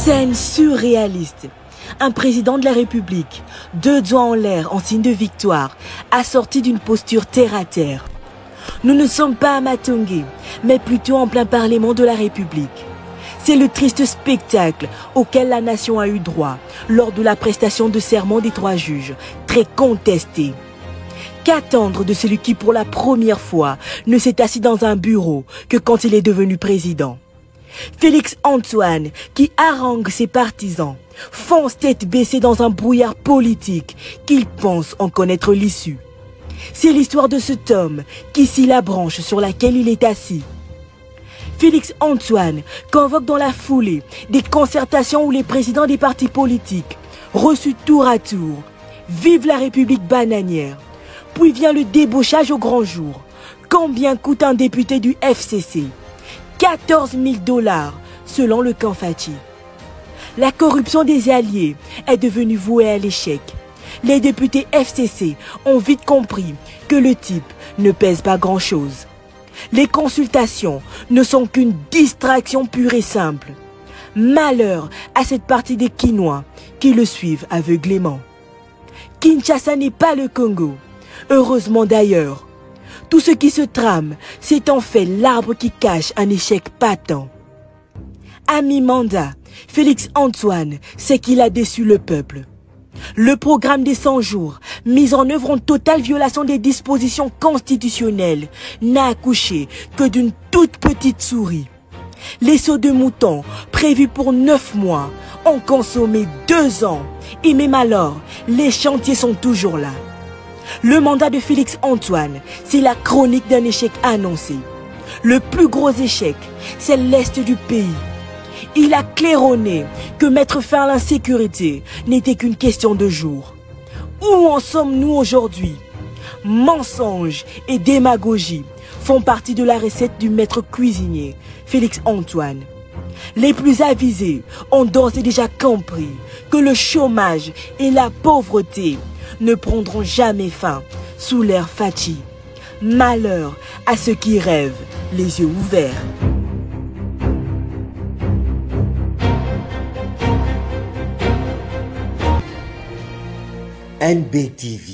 Scène surréaliste. Un président de la République, 2 doigts en l'air en signe de victoire, assorti d'une posture terre-à-terre. Nous ne sommes pas à Matongé, mais plutôt en plein Parlement de la République. C'est le triste spectacle auquel la nation a eu droit lors de la prestation de serment des 3 juges, très contesté. Qu'attendre de celui qui, pour la première fois, ne s'est assis dans un bureau que quand il est devenu président? Félix Antoine, qui harangue ses partisans, fonce tête baissée dans un brouillard politique qu'il pense en connaître l'issue. C'est l'histoire de cet homme qui scie la branche sur laquelle il est assis. Félix Antoine convoque dans la foulée des concertations où les présidents des partis politiques, reçus tour à tour, vivent la République bananière. Puis vient le débauchage au grand jour. Combien coûte un député du FCC? 14 000 $ selon le camp Fathi. La corruption des alliés est devenue vouée à l'échec. Les députés FCC ont vite compris que le type ne pèse pas grand-chose. Les consultations ne sont qu'une distraction pure et simple. Malheur à cette partie des Kinois qui le suivent aveuglément. Kinshasa n'est pas le Congo. Heureusement d'ailleurs. Tout ce qui se trame, c'est en fait l'arbre qui cache un échec patent. À mi-mandat, Félix Antoine sait qu'il a déçu le peuple. Le programme des 100 jours, mis en œuvre en totale violation des dispositions constitutionnelles, n'a accouché que d'une toute petite souris. Les sauts de moutons, prévus pour 9 mois, ont consommé 2 ans. Et même alors, les chantiers sont toujours là. Le mandat de Félix Antoine, c'est la chronique d'un échec annoncé. Le plus gros échec, c'est l'Est du pays. Il a claironné que mettre fin à l'insécurité n'était qu'une question de jours. Où en sommes-nous aujourd'hui? Mensonges et démagogie font partie de la recette du maître cuisinier, Félix Antoine. Les plus avisés ont d'ores et déjà compris que le chômage et la pauvreté ne prendront jamais fin sous l'ère Fathi. Malheur à ceux qui rêvent les yeux ouverts. NBTV,